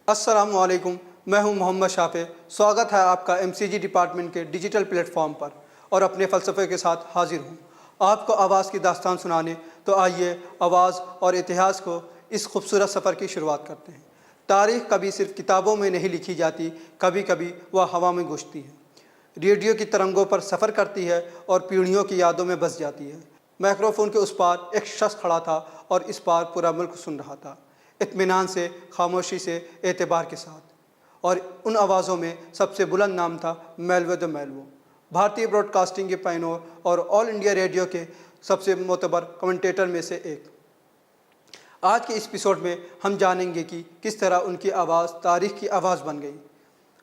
السلام علیکم، میں ہوں محمد شافع۔ سواگت ہے آپ کا MCG ڈپارٹمنٹ کے ڈیجیٹل پلیٹ فارم پر، اور اپنے فلسفے کے ساتھ حاضر ہوں آپ کو آواز کی داستان سنانے۔ تو آئیے آواز اور اتہاس کو اس خوبصورت سفر کی شروعات کرتے ہیں۔ تاریخ کبھی صرف کتابوں میں نہیں لکھی جاتی، کبھی کبھی وہ ہوا میں گونجتی ہے، ریڈیو کی ترنگوں پر سفر کرتی ہے اور پیڑھیوں کی یادوں میں بس جاتی ہے۔ مائکروفون کے اس پار ایک شخص کھڑا تھا اور اس پار پورا ملک سن رہا تھا، اطمینان سے، خاموشی سے، اعتبار کے ساتھ۔ اور ان آوازوں میں سب سے بلند نام تھا میلوو دی میلوو، بھارتی براڈ کاسٹنگ کے پائنیئر اور آل انڈیا ریڈیو کے سب سے معتبر کمنٹیٹر میں سے ایک۔ آج کے اس ایپیسوڈ میں ہم جانیں گے کہ کس طرح ان کی آواز تاریخ کی آواز بن گئی،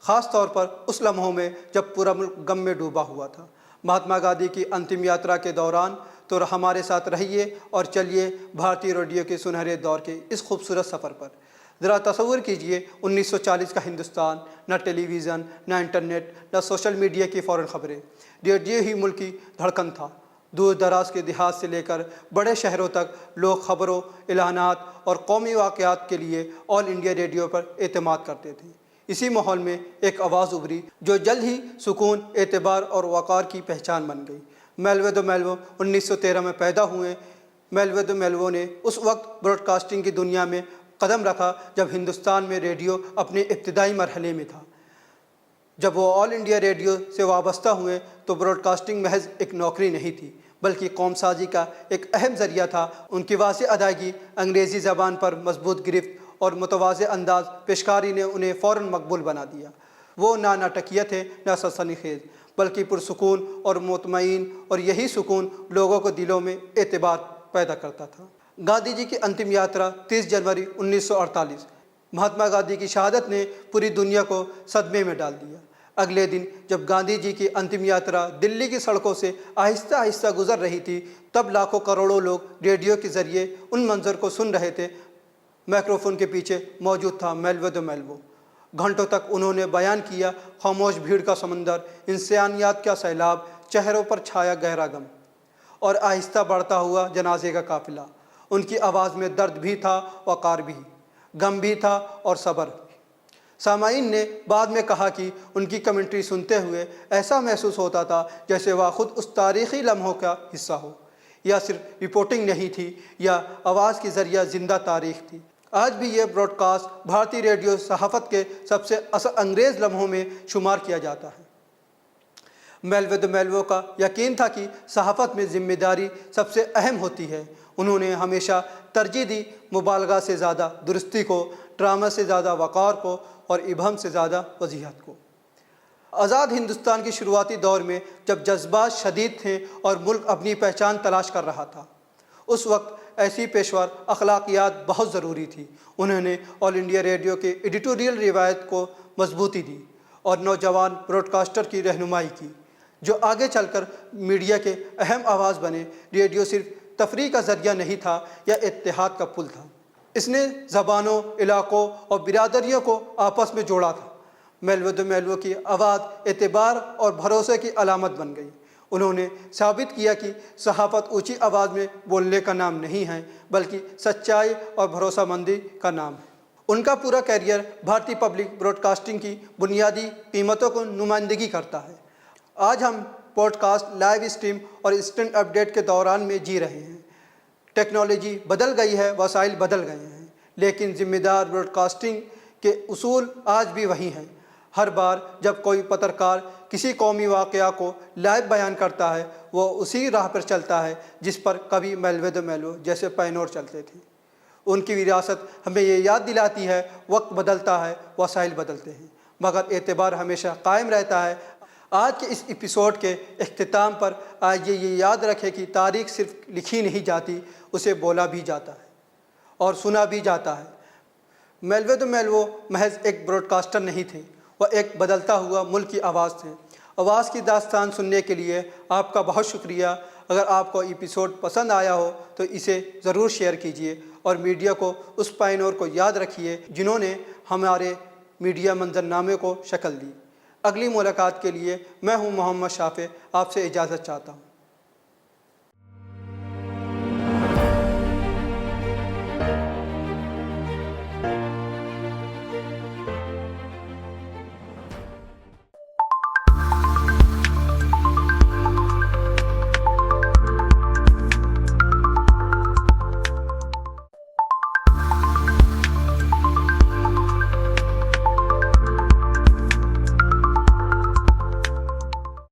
خاص طور پر اس لمحوں میں جب پورا ملک غم میں ڈوبا ہوا تھا۔ مہاتما گاندھی کی انتم یاترا کے دوران۔ تو ہمارے ساتھ رہیے اور چلیے بھارتی ریڈیو کے سنہرے دور کے اس خوبصورت سفر پر۔ ذرا تصور کیجئے 1940 کا ہندوستان، نہ ٹیلی ویژن، نہ انٹرنیٹ، نہ سوشل میڈیا کی فوراً خبریں۔ ریڈیو ہی ملک کی دھڑکن تھا۔ دور دراز کے دیہات سے لے کر بڑے شہروں تک لوگ خبروں، اعلانات اور قومی واقعات کے لیے آل انڈیا ریڈیو پر اعتماد کرتے تھے۔ اسی ماحول میں ایک آواز ابھری جو جلد ہی سکون، اعتبار اور وقار کی پہچان بن گئی۔ میلوو دی میلوو 1913 میں پیدا ہوئے۔ میلوو دی میلوو نے اس وقت براڈ کاسٹنگ کی دنیا میں قدم رکھا جب ہندوستان میں ریڈیو اپنے ابتدائی مرحلے میں تھا۔ جب وہ آل انڈیا ریڈیو سے وابستہ ہوئے تو براڈ کاسٹنگ محض ایک نوکری نہیں تھی، بلکہ قوم سازی کا ایک اہم ذریعہ تھا۔ ان کی واضح ادائیگی، انگریزی زبان پر مضبوط گرفت اور متواضع انداز پیشکاری نے انہیں فوراً مقبول بنا دیا۔ وہ نہ ناٹکیہ تھے، نہ سنسنی خیز، بلکہ پرسکون اور مطمئن، اور یہی سکون لوگوں کو دلوں میں اعتبار پیدا کرتا تھا۔ گاندھی جی کی انتم یاترا 30 جنوری 1948۔ مہاتما گاندھی کی شہادت نے پوری دنیا کو صدمے میں ڈال دیا۔ اگلے دن جب گاندھی جی کی انتم یاترا دلی کی سڑکوں سے آہستہ آہستہ گزر رہی تھی، تب لاکھوں کروڑوں لوگ ریڈیو کے ذریعے ان منظر کو سن رہے تھے۔ مائکروفون کے پیچھے موجود تھا میلوو دی میلوو۔ گھنٹوں تک انہوں نے بیان کیا، خاموش بھیڑ کا سمندر، انسانیت کا سیلاب، چہروں پر چھایا گہرا غم، اور آہستہ بڑھتا ہوا جنازے کا قافلہ۔ ان کی آواز میں درد بھی تھا، وقار بھی، غم بھی تھا، اور صبر بھی۔ سامعین نے بعد میں کہا کہ ان کی کمنٹری سنتے ہوئے ایسا محسوس ہوتا تھا جیسے وہ خود اس تاریخی لمحوں کا حصہ ہو، یا صرف رپورٹنگ نہیں تھی، یا آواز کے ذریعہ زندہ تاریخ تھی۔ آج بھی یہ براڈ کاسٹ بھارتی ریڈیو صحافت کے سب سے اثر انگیز لمحوں میں شمار کیا جاتا ہے۔ میلوو دی میلوو کا یقین تھا کہ صحافت میں ذمہ داری سب سے اہم ہوتی ہے۔ انہوں نے ہمیشہ ترجیح دی مبالغہ سے زیادہ درستی کو، ڈرامہ سے زیادہ وقار کو، اور ابہام سے زیادہ وضاحت کو۔ آزاد ہندوستان کی شروعاتی دور میں جب جذبات شدید تھے اور ملک اپنی پہچان تلاش کر رہا تھا، اس وقت ایسی پیشور اخلاقیات بہت ضروری تھی۔ انہوں نے آل انڈیا ریڈیو کے ایڈیٹوریل روایت کو مضبوطی دی اور نوجوان براڈ کاسٹر کی رہنمائی کی، جو آگے چل کر میڈیا کے اہم آواز بنے۔ ریڈیو صرف تفریح کا ذریعہ نہیں تھا، یا اتحاد کا پل تھا۔ اس نے زبانوں، علاقوں اور برادریوں کو آپس میں جوڑا تھا۔ میلوو دی میلوو کی آواز اعتبار اور بھروسے کی علامت بن گئی۔ انہوں نے ثابت کیا کہ صحافت اونچی آواز میں بولنے کا نام نہیں ہے، بلکہ سچائی اور بھروسہ مندی کا نام ہے۔ ان کا پورا کیریئر بھارتی پبلک براڈ کاسٹنگ کی بنیادی قیمتوں کو نمائندگی کرتا ہے۔ آج ہم پوڈ کاسٹ، لائیو اسٹریم اور انسٹنٹ اپڈیٹ کے دوران میں جی رہے ہیں۔ ٹیکنالوجی بدل گئی ہے، وسائل بدل گئے ہیں، لیکن ذمہ دار براڈ کاسٹنگ کے اصول آج بھی وہی ہیں۔ ہر بار جب کوئی پترکار کسی قومی واقعہ کو لائیو بیان کرتا ہے، وہ اسی راہ پر چلتا ہے جس پر کبھی میلوو دی میلوو جیسے پائنیئر چلتے تھے۔ ان کی وراثت ہمیں یہ یاد دلاتی ہے، وقت بدلتا ہے، وسائل بدلتے ہیں، مگر اعتبار ہمیشہ قائم رہتا ہے۔ آج کے اس ایپیسوڈ کے اختتام پر آئیے یہ یاد رکھیں کہ تاریخ صرف لکھی نہیں جاتی، اسے بولا بھی جاتا ہے اور سنا بھی جاتا ہے۔ میلوو دی میلوو محض ایک براڈ کاسٹر نہیں تھے، وہ ایک بدلتا ہوا ملک کی آواز تھے۔ آواز کی داستان سننے کے لیے آپ کا بہت شکریہ۔ اگر آپ کو ایپیسوڈ پسند آیا ہو تو اسے ضرور شیئر کیجیے، اور میڈیا کو اس پائنیئر کو یاد رکھیے جنہوں نے ہمارے میڈیا منظرنامے کو شکل دی۔ اگلی ملاقات کے لیے میں ہوں محمد شافع، آپ سے اجازت چاہتا ہوں۔